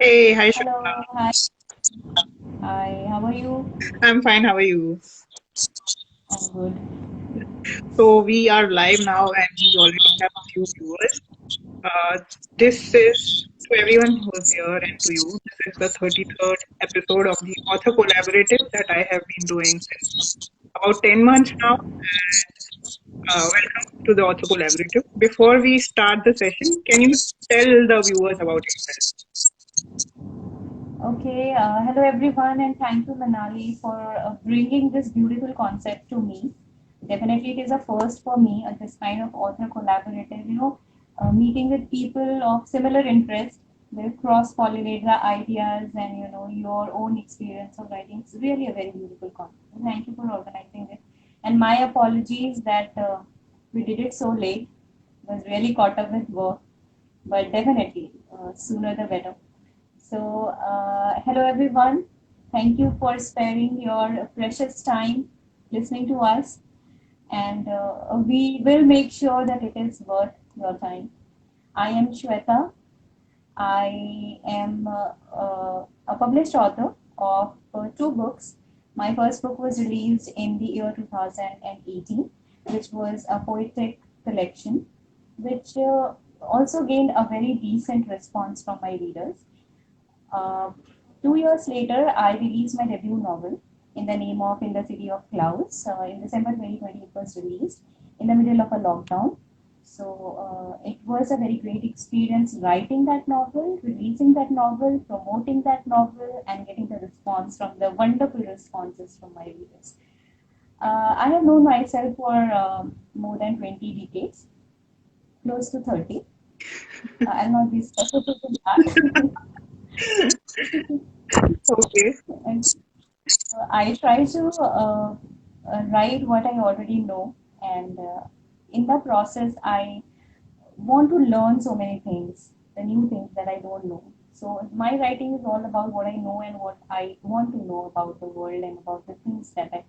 Hey, hi Hello, Shweta. hi, hi, how are you? I'm fine. How are you? I'm good. So we are live now, and we already have a few viewers. Uh, this is to everyone who's here and to you. This is the 33rd episode of the Author Collaborative that I have been doing since about 10 months now. Welcome to the Author Collaborative. Before we start the session, can you tell the viewers about yourself? Okay, hello everyone, and thank you, Manali, for bringing this beautiful concept to me. Definitely, it is a first for me, this kind of author collaborative, meeting with people of similar interest. They cross pollinate the ideas and your own experience of writing. It's really a very beautiful concept. Thank you for organizing it. And my apologies that we did it so late. Was really caught up with work, but definitely sooner the better. So, hello everyone. Thank you for sparing your precious time listening to us, and we will make sure that it is worth your time. I am Shweta. I am a published author of two books. My first book was released in the year 2018, which was a poetic collection, which also gained a very decent response from my readers. Uh, 2 years later, I released my debut novel in the name of In the City of Clouds. In December 2020, it was released in the middle of a lockdown. So it was a very great experience writing that novel, releasing that novel, promoting that novel, and getting the response from the wonderful responses from my readers. I have known myself for more than 20 decades, close to 30. I'll not be specific in that. Okay. And I try to write what I already know, and in the process, I want to learn so many things, the new things that I don't know. So my writing is all about what I know and what I want to know about the world and about the things that I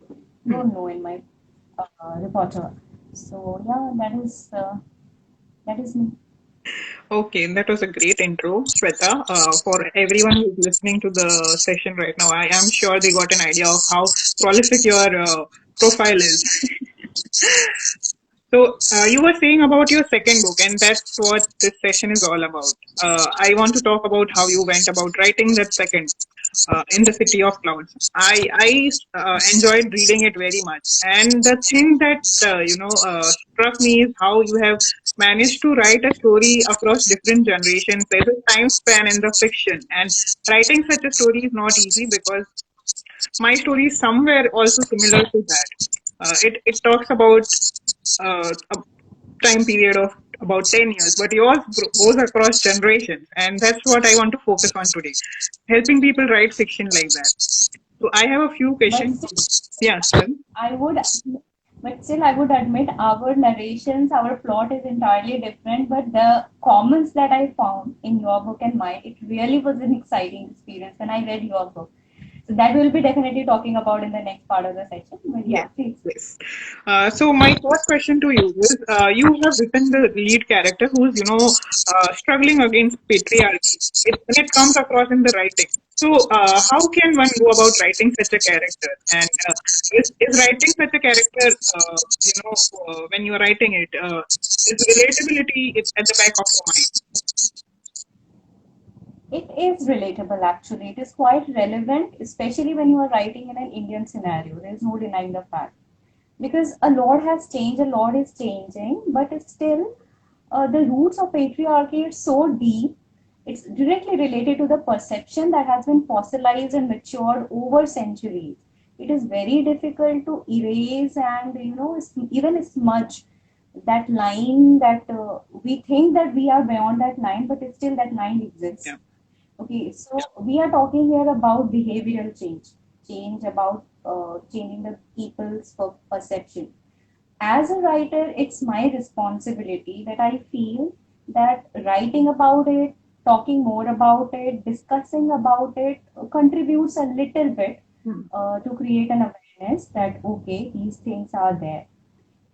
Hmm. don't know in my repertoire. So yeah, that is me. Okay, that was a great intro, Shweta. For everyone who's listening to the session right now, I am sure they got an idea of how prolific your profile is. So, you were saying about your second book, and that's what this session is all about. I want to talk about how you went about writing that second, In the City of Clouds. I enjoyed reading it very much, and the thing that struck me is how you have managed to write a story across different generations. There's a time span in the fiction, and writing such a story is not easy because my story is somewhere also similar to that. It talks about a time period of about 10 years, but yours goes across generations. And that's what I want to focus on today, helping people write fiction like that. So I have a few But questions. still, Yeah, sorry. I would, but still, I would admit our narrations, our plot is entirely different. But the comments that I found in your book and mine, it really was an exciting experience when I read your book. So that we'll be definitely talking about in the next part of the session. But Yes, yeah, please. yes. So my first question to you is, you have written the lead character who's, struggling against patriarchy. And it comes across in the writing. So, how can one go about writing such a character? And is writing such a character, when you are writing it, is relatability at the back of your mind? It is relatable actually. It is quite relevant, especially when you are writing in an Indian scenario. There is no denying the fact. Because a lot has changed, a lot is changing, but it's still the roots of patriarchy is so deep. It's directly related to the perception that has been fossilized and matured over centuries. It is very difficult to erase and even smudge that line that we think that we are beyond that line, but it's still that line exists. Yeah. Okay, so we are talking here about behavioral change, change about changing the people's perception. As a writer, it's my responsibility that I feel that writing about it, talking more about it, discussing about it contributes a little bit Hmm. to create an awareness that okay, these things are there.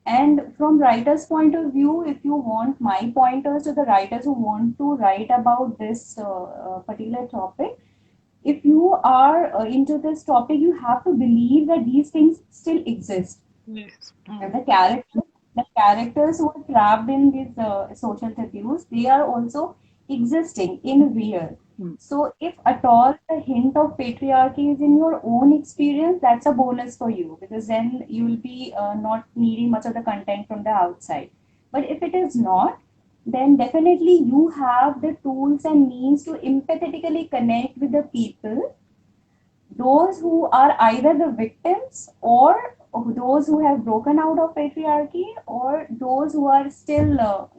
And from writer's point of view, if you want my pointers to the writers who want to write about this particular topic, if you are into this topic, you have to believe that these things still exist. Yes. And the characters who are trapped in these social taboos, they are also existing in real. Mm. So if at all the hint of patriarchy is in your own experience, that's a bonus for you, because then you will be not needing much of the content from the outside. But if it is not, then definitely you have the tools and means to empathetically connect with the people, those who are either the victims or those who have broken out of patriarchy, or those who are still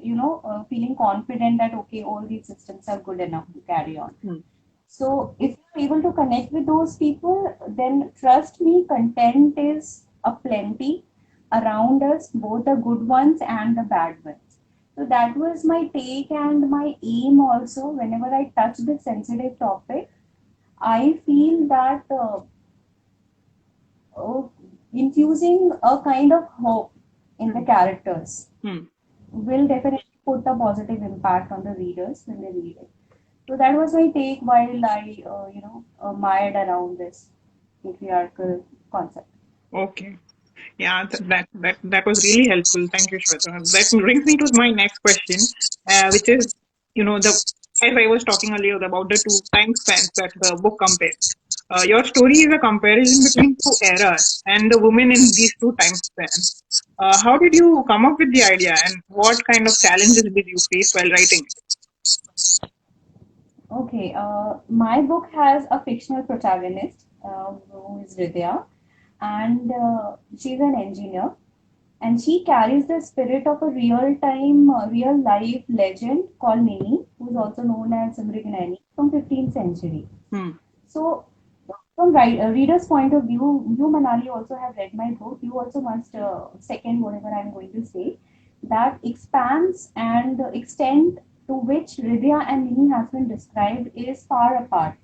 feeling confident that okay, all these systems are good enough to carry on. Mm. So if you're able to connect with those people, then trust me, content is aplenty around us, both the good ones and the bad ones. So that was my take and my aim also. Whenever I touch this sensitive topic, I feel that uh, infusing a kind of hope in the Mm. characters Mm. will definitely put a positive impact on the readers when they read it. So that was my take while I, mired around this patriarchal concept. Okay. Yeah, that was really helpful. Thank you, Shweta. That brings me to my next question, which is, the as I was talking earlier about the two time spans that the book compares. Your story is a comparison between two eras and the women in these two time spans. How did you come up with the idea, and what kind of challenges did you face while writing it? Okay, my book has a fictional protagonist who is Vidya, and she's an engineer, and she carries the spirit of a real-time, real-life legend called Nini, who's also known as Mrignani from 15th century. Hmm. So, from reader's point of view, you, Manali, also have read my book. You also must second whatever I'm going to say. That expanse and the extent to which Ridya and Nini has been described is far apart.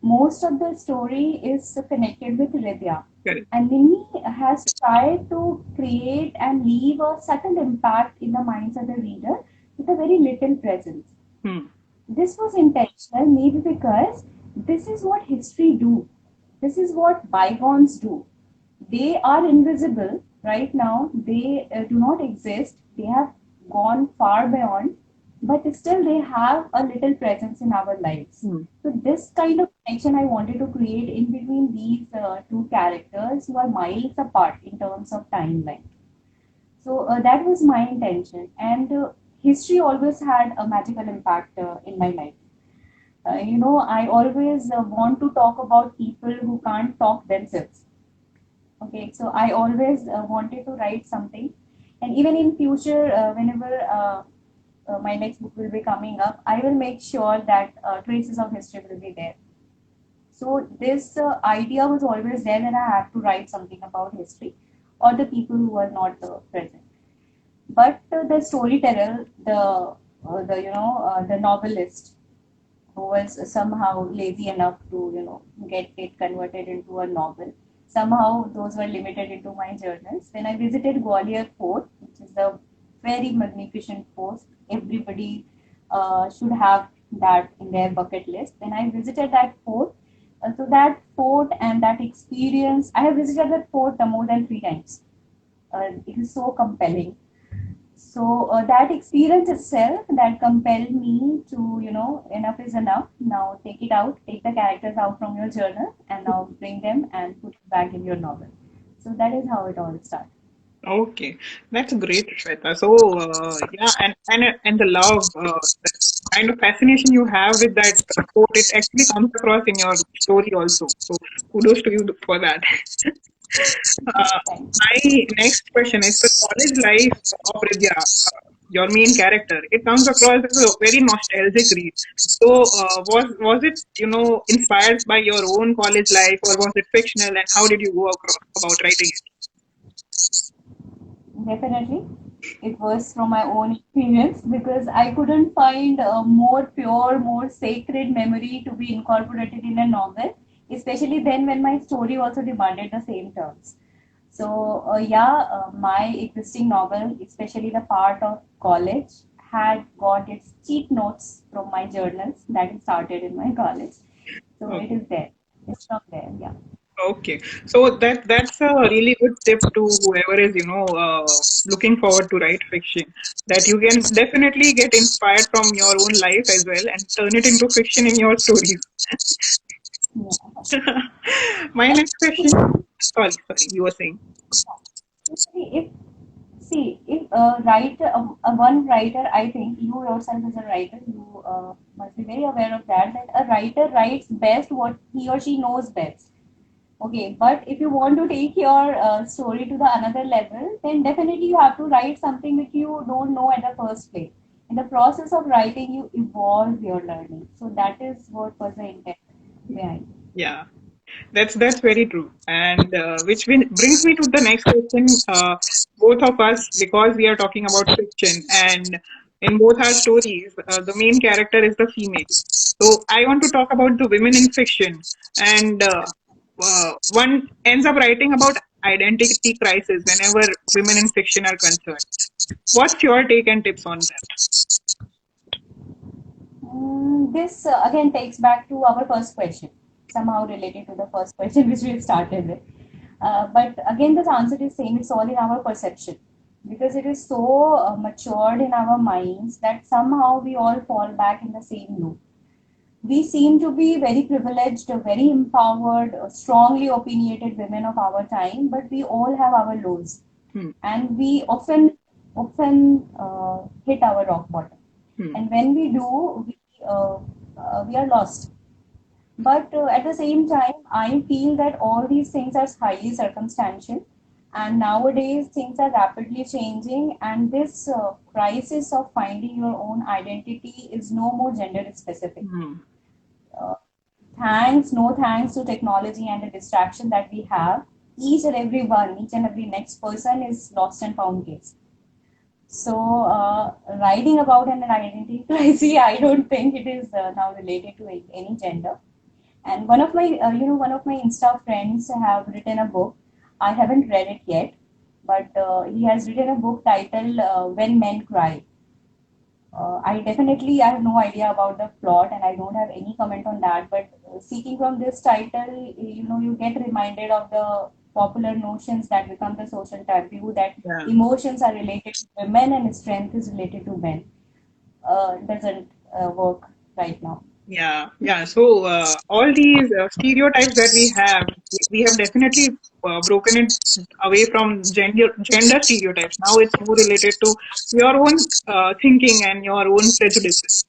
Most of the story is connected with Ridya. Correct. And Nini has tried to create and leave a subtle impact in the minds of the reader with a very little presence. Hmm. This was intentional, maybe because this is what history do. This is what bygones do. They are invisible right now. They do not exist. They have gone far beyond, but still they have a little presence in our lives. Hmm. So this kind of connection I wanted to create in between these two characters who are miles apart in terms of timeline. So that was my intention, and history always had a magical impact in my life. I always want to talk about people who can't talk themselves. Okay, so I always wanted to write something, and even in future, whenever my next book will be coming up, I will make sure that traces of history will be there. So this idea was always there that I have to write something about history or the people who are not present. But the storyteller, the novelist, who was somehow lazy enough to get it converted into a novel. Somehow those were limited into my journals. When I visited Gwalior Fort, which is a very magnificent fort, everybody should have that in their bucket list. When I visited that fort, so that fort and that experience, I have visited that fort more than 3 times. It is so compelling. So that experience itself that compelled me to, enough is enough. Now take it out, take the characters out from your journal, and now bring them and put it back in your novel. So that is how it all started. Okay, that's great, Shweta. So, yeah, and the love, the kind of fascination you have with that quote, it actually comes across in your story also. So, kudos to you for that. Thanks. My next question is the college life of Ridya, your main character. It comes across as a very nostalgic read. So, was it inspired by your own college life, or was it fictional? And how did you go about writing it? Definitely, it was from my own experience because I couldn't find a more pure, more sacred memory to be incorporated in a novel, especially then when my story also demanded the same terms. So, yeah, my existing novel, especially the part of college, had got its cheat notes from my journals that it started in my college. So it is there. It's from there, yeah. Okay, so that's a really good tip to whoever is looking forward to write fiction. That you can definitely get inspired from your own life as well and turn it into fiction in your stories. Yeah. My And next question. Sorry, you were saying. if if a writer, one writer, I think you yourself as a writer, you must be very aware of that a writer writes best what he or she knows best. Okay, but if you want to take your story to the another level, then definitely you have to write something which you don't know at the first place. In the process of writing, you evolve your learning. So that is what was the intent behind. Yeah. That's very true, and brings me to the next question. Both of us, because we are talking about fiction, and in both our stories, the main character is the female. So I want to talk about the women in fiction, and one ends up writing about identity crisis whenever women in fiction are concerned. What's your take and tips on that? This again takes back to our first question, somehow related to the first question which we started with. But again, the answer is same. It's all in our perception because it is so matured in our minds that somehow we all fall back in the same loop. We seem to be very privileged, very empowered, strongly opinionated women of our time, but we all have our lows, Hmm. and we often hit our rock bottom. Hmm. And when we do, we are lost. But at the same time, I feel that all these things are highly circumstantial, and nowadays things are rapidly changing, and this crisis of finding your own identity is no more gender specific. Hmm. Uh, no thanks to technology and the distraction that we have, each and every next person is lost and found case. So, writing about an identity crisis, I don't think it is now related to any gender. And one of my Insta friends have written a book. I haven't read it yet, but he has written a book titled "When Men Cry." I have no idea about the plot, and I don't have any comment on that. But seeking from this title, you get reminded of the popular notions that become the social taboo that Yeah. emotions are related to women and strength is related to men. Doesn't work right now. Yeah, yeah. So all these stereotypes that we have definitely broken it away from gender stereotypes. Now it's more related to your own thinking and your own prejudices.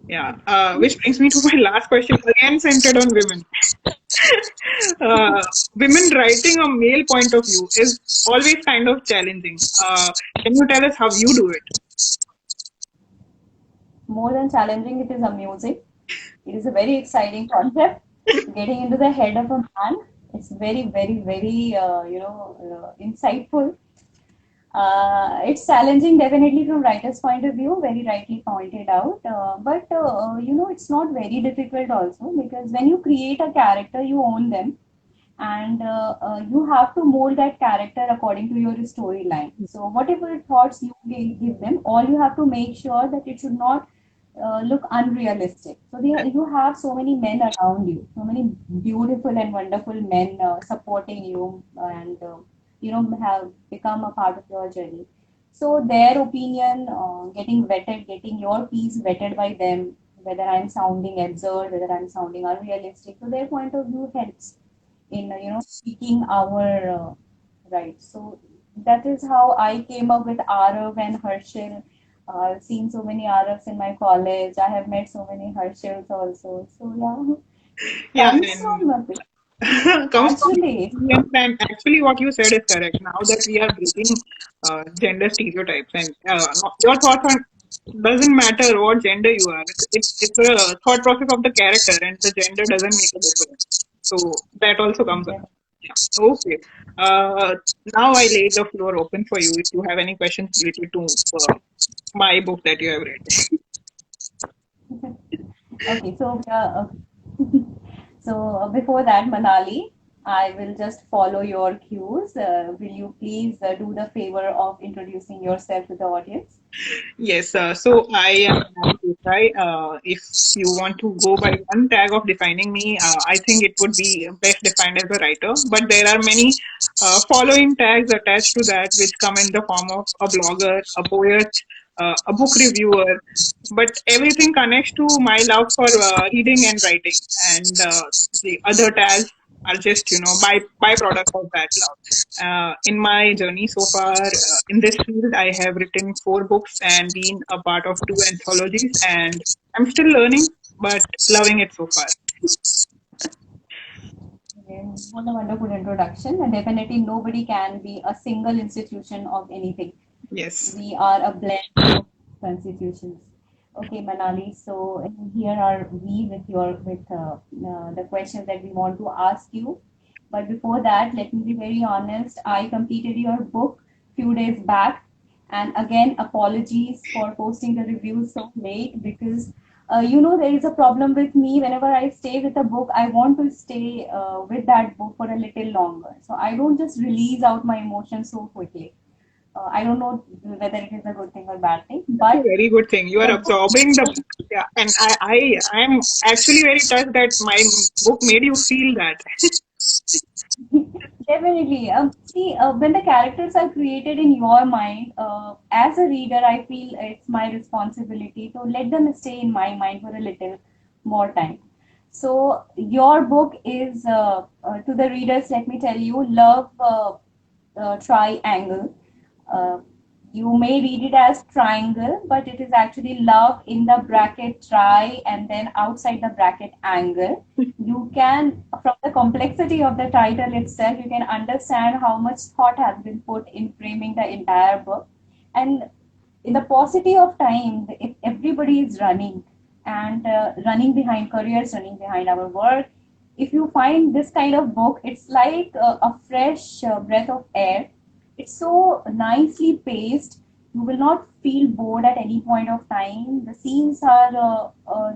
Yeah. Which brings me to my last question, again centered on women. Women writing a male point of view is always kind of challenging. Can you tell us how you do it? More than challenging, it is amusing. It is a very exciting concept. Getting into the head of a man, it's very, very, very, insightful. It's challenging, definitely from writer's point of view, very rightly pointed out. But it's not very difficult also because when you create a character, you own them, and you have to mold that character according to your storyline. So whatever thoughts you give them, all you have to make sure that it should not look unrealistic. So you have so many men around you, so many beautiful and wonderful men supporting you, and have become a part of your journey. So their opinion, getting vetted, getting your piece vetted by them, whether I'm sounding absurd, whether I'm sounding unrealistic, so their point of view helps in speaking our rights. So that is how I came up with Arav and Harshil. I've seen so many Aravs in my college. I have met so many Harshils also. So yeah, Yeah, comes and from comes from naturally. experience, and actually what you said is correct. Now that we are breaking gender stereotypes, and your thoughts on doesn't matter what gender you are. It's a thought process of the character, and the gender doesn't make a difference. So that also comes up. Yeah. Okay. Uh, Now I lay the floor open for you if you have any questions related to my book that you have read. Okay, so before that, Manali, I will just follow your cues. Will you please do the favor of introducing yourself to the audience? Yes, so I am Nali Desai. If you want to go by one tag of defining me, I think it would be best defined as a writer. But there are many following tags attached to that, which come in the form of a blogger, a poet, a book reviewer. But everything connects to my love for reading and writing, and the other tags are just byproduct of that love. In my journey so far in this field, I have written 4 books and been a part of 2 anthologies, and I'm still learning, but loving it so far. Okay, what a wonderful introduction. And definitely, nobody can be a single institution of anything. Yes. We are a blend of constitutions. Okay, Manali. So here are we with the questions that we want to ask you. But before that, let me be very honest. I completed your book few days back, and again, apologies for posting the reviews so late because there is a problem with me. Whenever I stay with a book, I want to stay with that book for a little longer. So I don't just release out my emotions so quickly. I don't know whether it is a good thing or bad thing, That's a but very good thing. You are the book absorbing the book. Yeah, and I am actually very touched that my book made you feel that. definitely. See, when the characters are created in your mind, as a reader, I feel it's my responsibility to let them stay in my mind for a little more time. So, your book is, to the readers, let me tell you, Love Triangle. Uh, you may read it as triangle, but it is actually love in the bracket try and then outside the bracket angle. You can, from the complexity of the title itself, you can understand how much thought has been put in framing the entire book. And in the paucity of time, if everybody is running and running behind careers, running behind our work, if you find this kind of book, it's like a fresh breath of air. It's so nicely paced. You will not feel bored at any point of time. The scenes are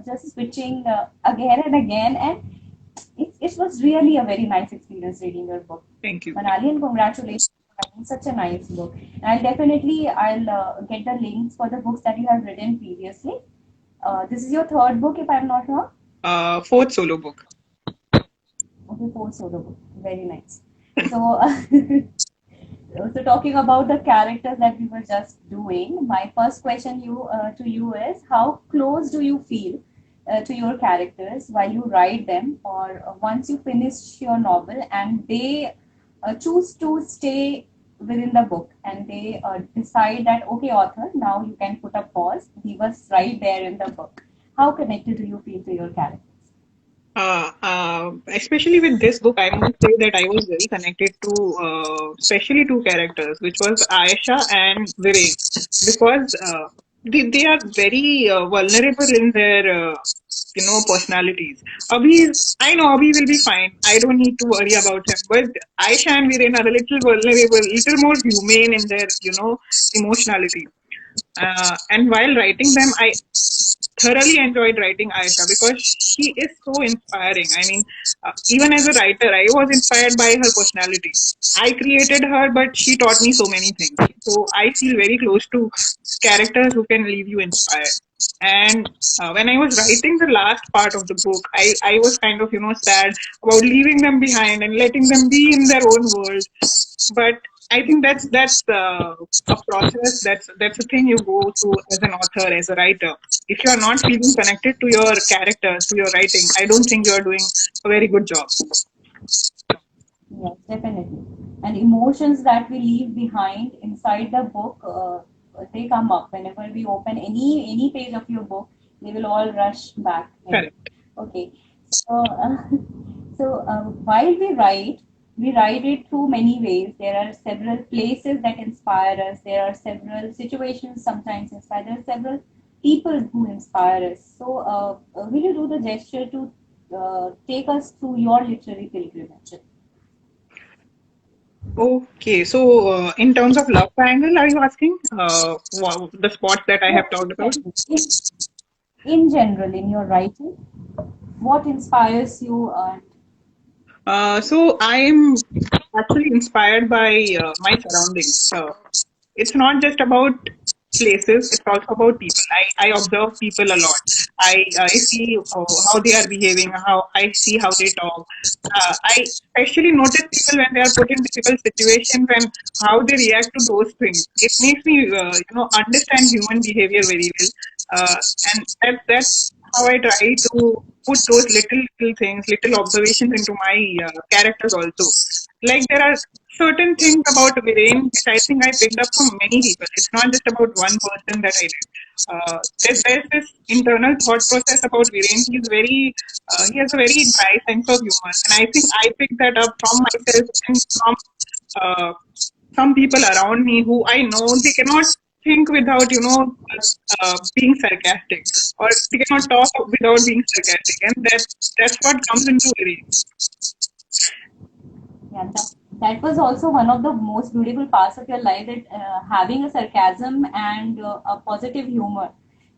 just switching again and again, and it was really a very nice experience reading your book. Thank you. Manali, and congratulations for writing such a nice book. And I'll get the links for the books that you have written previously. This is your third book, if I'm not wrong. Fourth solo book. Okay, fourth solo book. Very nice. So, so talking about the characters that we were just doing, my first question to you is how close do you feel to your characters while you write them, or once you finish your novel and they choose to stay within the book and they decide that okay, author, now you can put a pause. He was right there in the book. How connected do you feel to your characters? Especially with this book, I must say that I was very connected to, especially 2 characters, which was Aisha and Viren, because they are very vulnerable in their, personalities. I know Abhi will be fine. I don't need to worry about him. But Aisha and Viren are a little vulnerable, little more humane in their, emotionality. And while writing them, I thoroughly enjoyed writing Aisha because she is so inspiring. I mean, even as a writer, I was inspired by her personality. I created her, but she taught me so many things. So I feel very close to characters who can leave you inspired. And when I was writing the last part of the book, I was kind of, sad about leaving them behind and letting them be in their own world. But I think that's a process. That's a thing you go through as an author, as a writer. If you are not feeling connected to your characters, to your writing, I don't think you are doing a very good job. Yes, definitely. And emotions that we leave behind inside the book, they come up whenever we open any page of your book. They will all rush back in. Correct. Okay. So, while we write it through many ways. There are several places that inspire us. There are several situations sometimes inspire. There are several people who inspire us. So, will you do the gesture to take us through your literary pilgrimage? Okay, so in terms of love triangle, are you asking the spots that I have No, talked about? in general, in your writing, what inspires you? So I am actually inspired by my surroundings. It's not just about places; it's also about people. I observe people a lot. I see how they are behaving, how I see how they talk. I especially notice people when they are put in difficult situations and how they react to those things. It makes me understand human behavior very well, uh, and that's how I try to put those little things, little observations into my characters also. Like there are certain things about Viren which I think I picked up from many people. It's not just about one person that I did. There's this internal thought process about Viren. He has a very dry sense of humor, and I think I picked that up from myself and from uh, some people around me who I know they cannot think without being sarcastic, or they cannot talk without being sarcastic, and that's what comes into Viren. Yeah, that was also one of the most beautiful parts of your life, that having a sarcasm and a positive humor.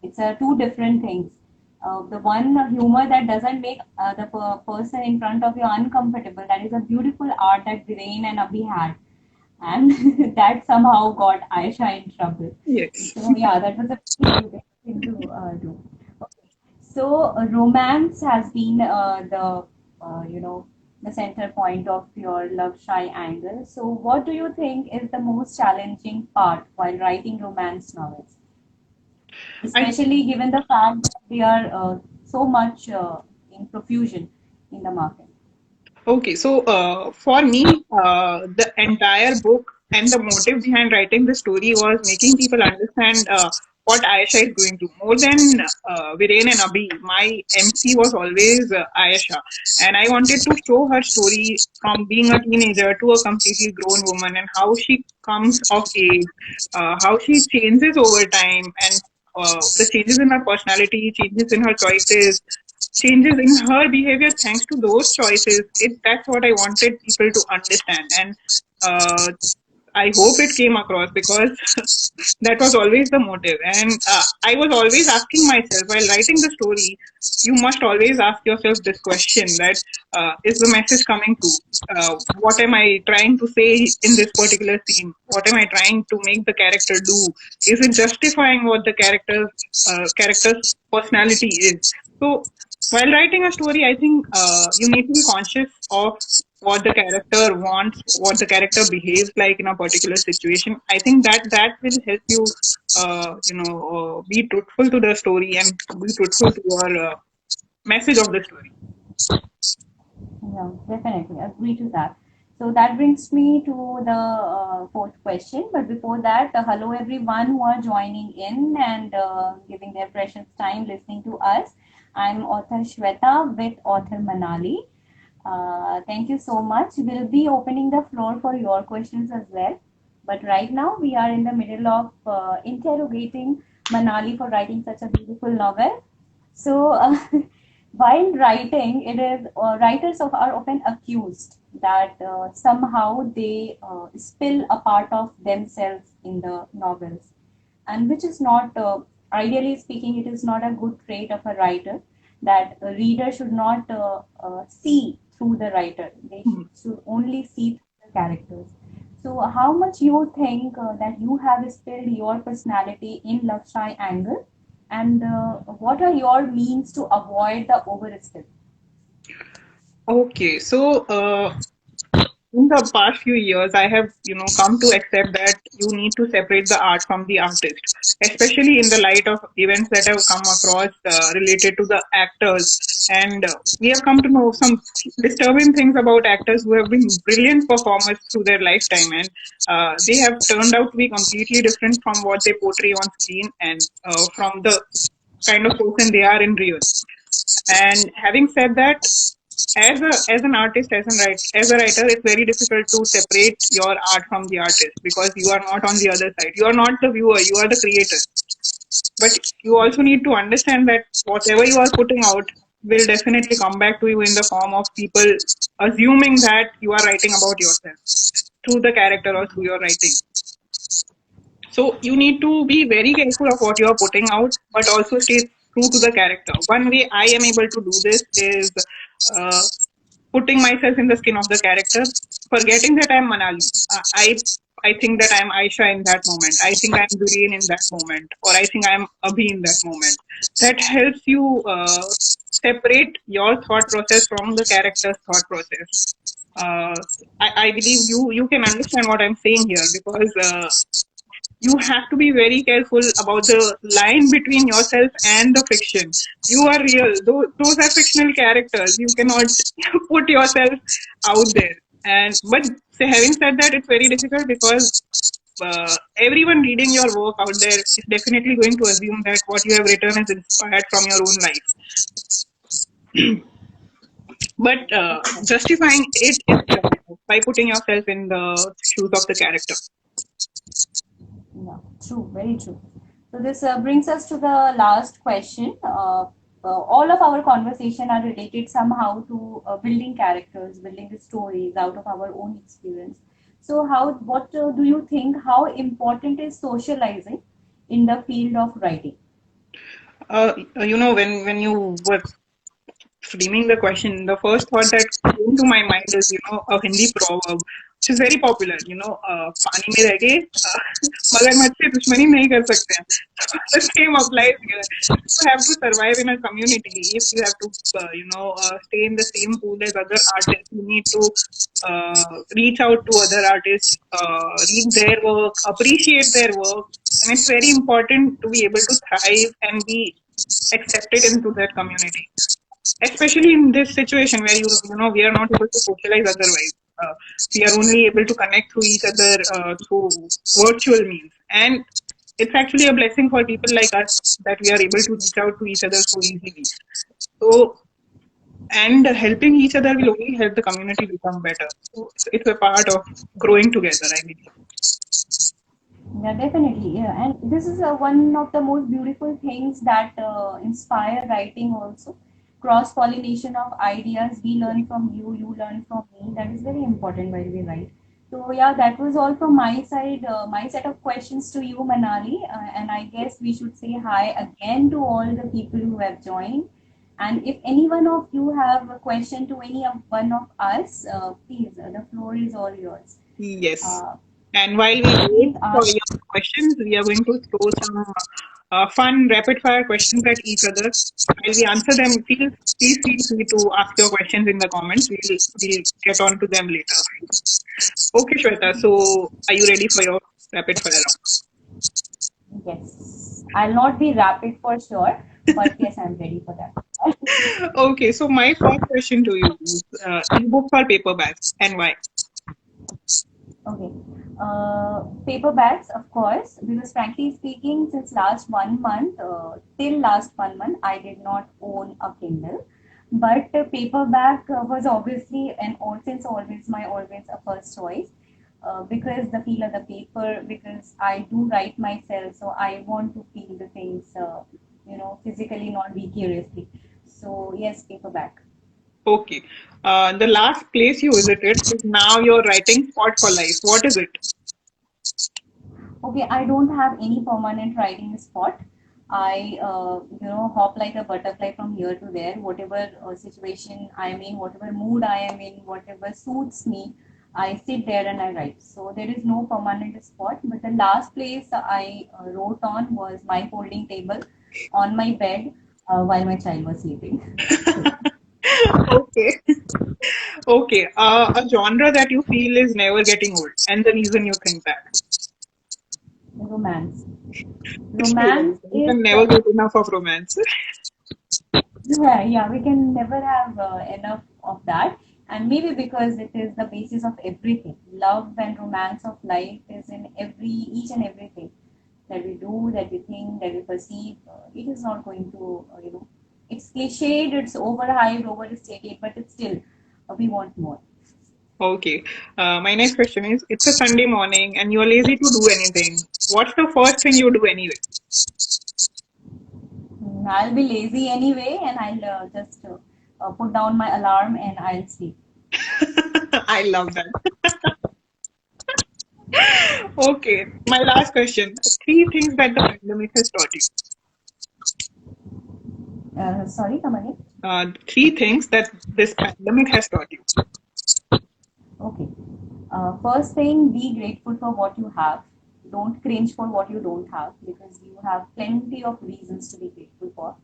It's two different things. The one humor that doesn't make the person in front of you uncomfortable, that is a beautiful art that Viren and Abhi had. And that somehow got Aisha in trouble. Yes. So yeah, that was a very beautiful thing to do. Okay. So romance has been the center point of your love triangle. So what do you think is the most challenging part while writing romance novels, I especially given the fact that they are so much in profusion in the market? Okay, so for me, the entire book and the motive behind writing the story was making people understand what Ayesha is going through. More than Viren and Abhi, my MC was always Ayesha, and I wanted to show her story from being a teenager to a completely grown woman, and how she comes of age, how she changes over time, and the changes in her personality, changes in her choices, changes in her behavior thanks to those choices. That's what I wanted people to understand, and uh, I hope it came across, because that was always the motive. And I was always asking myself while writing the story, you must always ask yourself this question: that is the message coming through? What am I trying to say in this particular scene? What am I trying to make the character do? Is it justifying what the character's personality is? So while writing a story, I think you need to be conscious of what the character wants, what the character behaves like in a particular situation. I think that will help you, be truthful to the story and be truthful to your message of the story. Yeah, definitely agree to that. So that brings me to the fourth question. But before that, hello everyone who are joining in and giving their precious time listening to us. I'm author Shweta with author Manali. Thank you so much. We'll be opening the floor for your questions as well. But right now, we are in the middle of interrogating Manali for writing such a beautiful novel. So, while writing, it is writers are often accused that somehow they spill a part of themselves in the novels, and which is not, ideally speaking, it is not a good trait of a writer. That a reader should not see through the writer; they Hmm. should only see through the characters. So, how much you think that you have spilled your personality in Love Triangle, and what are your means to avoid the overspill? Okay, so in the past few years, I have come to accept that you need to separate the art from the artist, especially in the light of events that have come across related to the actors. And we have come to know some disturbing things about actors who have been brilliant performers through their lifetime, and they have turned out to be completely different from what they portray on screen, and from the kind of person they are in real. And having said that, as an artist, as a writer, it's very difficult to separate your art from the artist, because you are not on the other side. You are not the viewer, you are the creator. But you also need to understand that whatever you are putting out will definitely come back to you in the form of people assuming that you are writing about yourself through the character or through your writing. So you need to be very careful of what you are putting out, but also stay true to the character. One way I am able to do this is uh, putting myself in the skin of the character, forgetting that I'm Manali. I think that I'm Aisha in that moment. I think I'm Dureen in that moment, or I think I'm Abhi in that moment. That helps you separate your thought process from the character's thought process. Uh, I believe you can understand what I'm saying here, because you have to be very careful about the line between yourself and the fiction. You are real. Those are fictional characters. You cannot put yourself out there. And but having said that, it's very difficult because everyone reading your work out there is definitely going to assume that what you have written is inspired from your own life. But justifying it is by putting yourself in the shoes of the character. Yeah, true, very true. So this brings us to the last question. All of our conversation are related somehow to building characters, building the stories out of our own experience. So what do you think? How important is socializing in the field of writing? When you were framing the question, the first thought that came to my mind is, a Hindi proverb, which is very popular. पानी में रह के मगरमच्छ से दुश्मनी नहीं कर सकते हैं. The same applies here. You have to survive in a community. If you have to, stay in the same pool as other artists, you need to reach out to other artists, read their work, appreciate their work, and it's very important to be able to thrive and be accepted into that community, especially in this situation where we are not able to socialize otherwise. We are only able to connect through each other through virtual means, and it's actually a blessing for people like us that we are able to reach out to each other so easily. So, and helping each other will only help the community become better. So it's a part of growing together, I believe. Yeah, definitely. Yeah, and this is one of the most beautiful things that inspire writing also. Cross pollination of ideas. We learn from you, you learn from me. That is very important while we write. So yeah, that was all from my side. My set of questions to you, Manali, and I guess we should say hi again to all the people who have joined. And if any one of you have a question to any of one of us, please, the floor is all yours. Yes. Uh, And while we wait please for ask. your questions, we are going to throw some fun rapid fire questions at each other. While we answer them, please feel free to ask your questions in the comments. We'll get on to them later. Okay, Shweta. So, are you ready for your rapid fire Yes, I'll not be rapid for sure, but yes, I'm ready for that. round? Okay. So, my first question to you is: ebooks or paperbacks, and why? Okay. Paperbacks, of course, because frankly speaking, since last 1 month, till last 1 month, I did not own a Kindle. But paperback was obviously and all since always my always a first choice. Because the feel of the paper, because I do write myself, so I want to feel the things, physically, not vicariously. So yes, paperback. Okay. The last place you visited is now your writing spot for life. What is it? Okay, I don't have any permanent riding spot. I, hop like a butterfly from here to there. Whatever situation I am in, whatever mood I am in, whatever suits me, I sit there and I write. So there is no permanent spot. But the last place I wrote on was my folding table on my bed while my child was sleeping. So yeah, Okay. Okay. A genre that you feel is never getting old, and the reason you think that. romance. It's true. Romance You is can never get enough of romance. Yeah, yeah, we can never have enough of that. And maybe because it is the basis of everything. Love and romance of life is in each and everything that we do, that we think, that we perceive. It is not going to, it's cliched, it's overhyped, overstated, but it's still, we want more. Okay. My next question is: it's a Sunday morning, and you're lazy to do anything. What's the first thing you do anyway? I'll be lazy anyway, and I'll just put down my alarm and I'll sleep. I love that. Okay. My last question: three things that the pandemic has taught you. Sorry, come again. three things that this pandemic has taught you. Okay. First thing, be grateful for what you have. Don't cringe for what you don't have because you have plenty of reasons to be grateful for.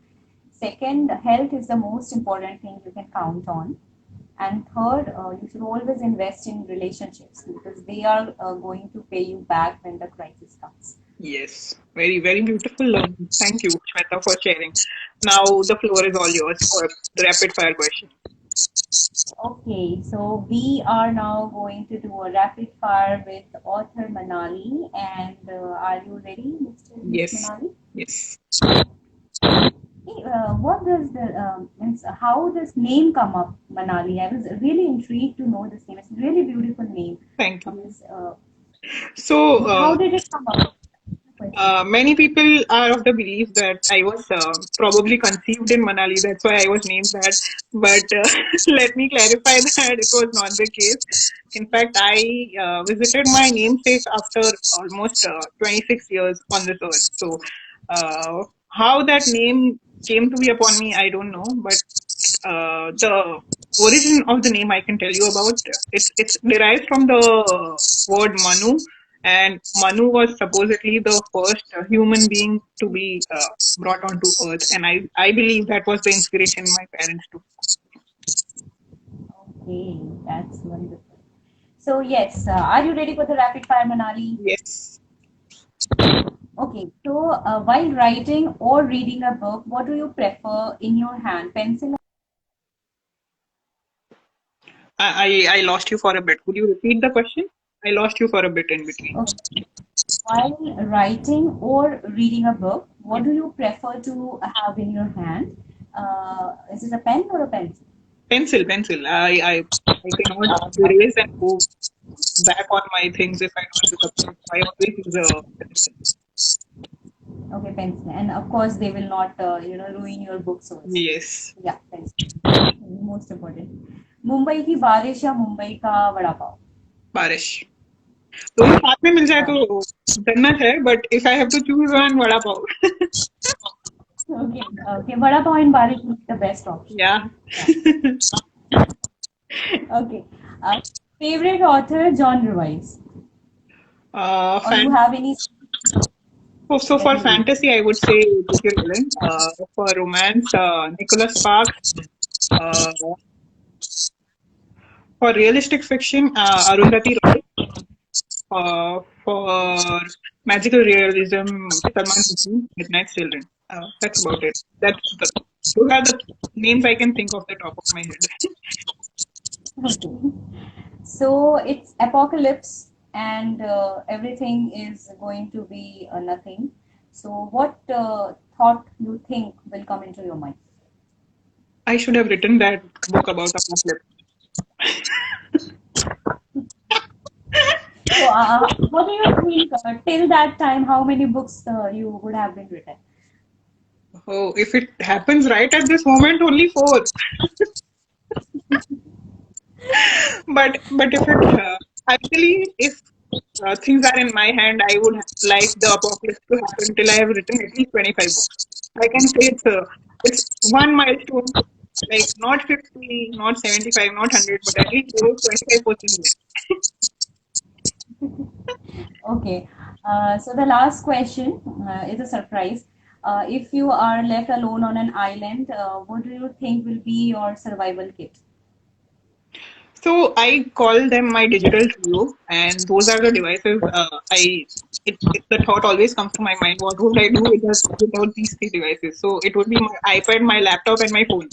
Second, health is the most important thing you can count on. And third, you should always invest in relationships because they are going to pay you back when the crisis comes. Yes, very, very beautiful. Thank you, Shweta, for sharing. Now the floor is all yours for the rapid fire question. Okay, so we are now going to do a rapid fire with author Manali. And are you ready, Miss Yes, Manali? yes. Hey, what does the means how does name come up, Manali? I was really intrigued to know this name. It's a really beautiful name. Thank you. Means, So, how did it come up? Question. many people are of the belief that I was probably conceived in Manali. That's why I was named that. But let me clarify that it was not the case. In fact, I visited my namesake after almost 26 years on this earth. So, how that name came to be upon me, I don't know. But the origin of the name I can tell you about. It's derived from the word Manu, and Manu was supposedly the first human being to be brought onto Earth, and I believe that was the inspiration my parents took. Okay, that's wonderful. So yes, are you ready for the rapid fire, Manali? Yes, Okay, so while writing or reading a book, what do you prefer in your hand, pencil? I lost you for a bit. Could you repeat the question? I lost you for a bit in between. Okay. While writing or reading a book, what do you prefer to have in your hand? Is it a pen or a pencil? Pencil, pencil. I cannot erase and go back on my things if I don't use a pen. So I always use a pencil. Okay, pencil. And of course, they will not, ruin your books also. Yes, Yeah, pencil. Most important. Mumbai की बारिश या मुंबई का वड़ा पाव? बारिश दोनों साथ में मिल जाए बारिश. तो जन्नत है but if I have to choose one vada pav Okay, okay. Vada pav and बारिश is the best option. या Yeah. Okay. Favorite author, genre wise, or you fan have any so for recommendation? fantasy I would say J.K. Rowling. For romance Nicholas Sparks. uh, for realistic fiction Arundhati Roy. For magical realism Salman Rushdie, Midnight Children. That's about it. Those are the names I can think of the top of my head. Okay. So it's apocalypse and everything is going to be nothing. So what thought you think will come into your mind? I should have written that book about apocalypse. So what do you think till that time? How many books you would have been written? Oh, if it happens right at this moment, only four. But if it ideally, if things are in my hand, I would like the apocalypse to happen till I have written at least 25 books. I can say it's one milestone, like not 50, not 75, not 100, but at least those 25 books in there. Okay. So the last question is a surprise. If you are left alone on an island, what do you think will be your survival kit? So I call them my digital trio, and those are the devices. The thought always comes to my mind. What would I do without these three devices? So it would be my iPad, my laptop, and my phone.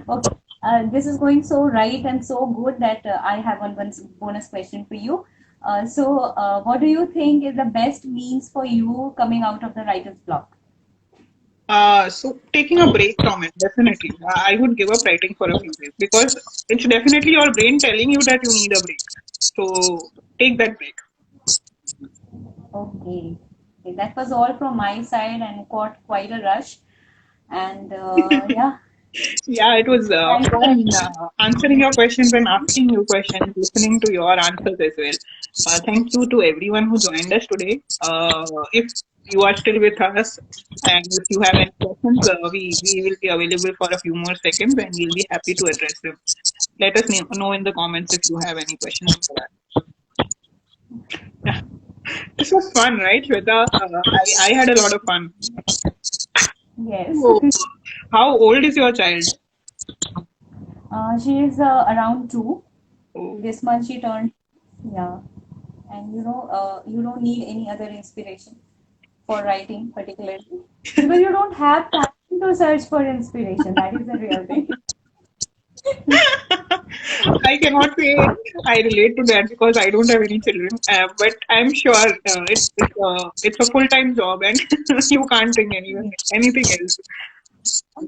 Okay. This is going so right and so good that I have one bonus question for you. What do you think is the best means for you coming out of the writer's block? So taking a break from it, definitely. I would give up writing for a few days because it's definitely your brain telling you that you need a break. So take that break. Okay. Okay, that was all from my side and got quite a rush. And yeah, Yeah, it was thank fun you. answering your questions and asking you questions, listening to your answers as well. Thank you to everyone who joined us today. If you are still with us. And if you have any questions, we will be available for a few more seconds and we'll be happy to address them. Let us know in the comments if you have any questions for us. Yeah. This was fun, right, Shweta? I had a lot of fun. Yes. So, how old is your child? She is around 2. Oh, This month she turned, yeah. And you don't need any other inspiration for writing, particularly because you don't have time to search for inspiration. That is the real thing. I cannot say I relate to that because I don't have any children. But I'm sure it's a full time job and you can't think anything else.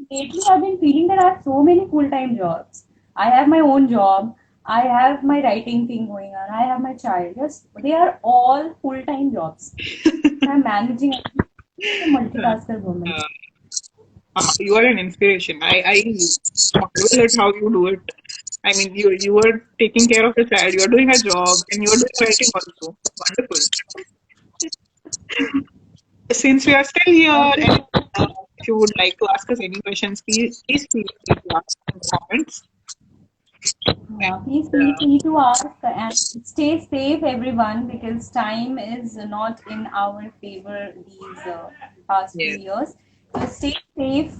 Lately, I've been feeling that I have so many full-time jobs. I have my own job. I have my writing thing going on. I have my child. Yes, they are all full-time jobs. I'm managing a multitasker woman. Uh, you are an inspiration. I marvel at how you do it. I mean, you are taking care of the child. You are doing a job and you are doing writing also. Wonderful. Since we are still here, Thank and you. if you would like to ask us any questions, please feel free to ask in the comments. Yeah, please And, feel free to ask and stay safe, everyone, because time is not in our favor these past few yes, years. So stay safe,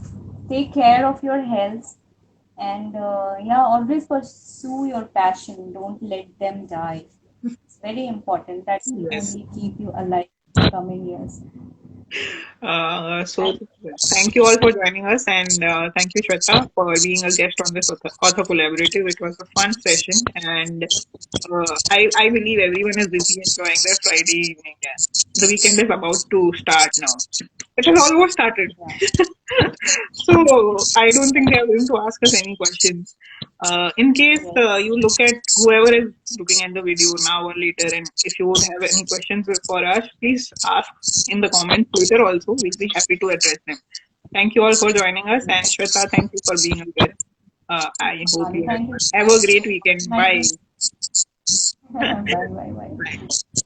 take care of your health, and yeah, always pursue your passion. Don't let them die. It's very important. That will yes. only keep you alive in the coming years. So Thank thank you all for joining us, and thank you, Shweta, for being a guest on this author collaborative. It was a fun session, and I believe everyone is busy enjoying their Friday evening. And the weekend is about to start now. It has almost started. you. So I don't think they are going to ask us any questions. In case Yeah. Yes. you look at whoever is looking at the video now or later, and if you would have any questions for us, please ask in the comments later also. We'll be happy to address them. Thank you all for joining us, and Shweta, thank you for being a guest. I hope you Thank you. have a great weekend. Thank Bye. you. Bye bye bye.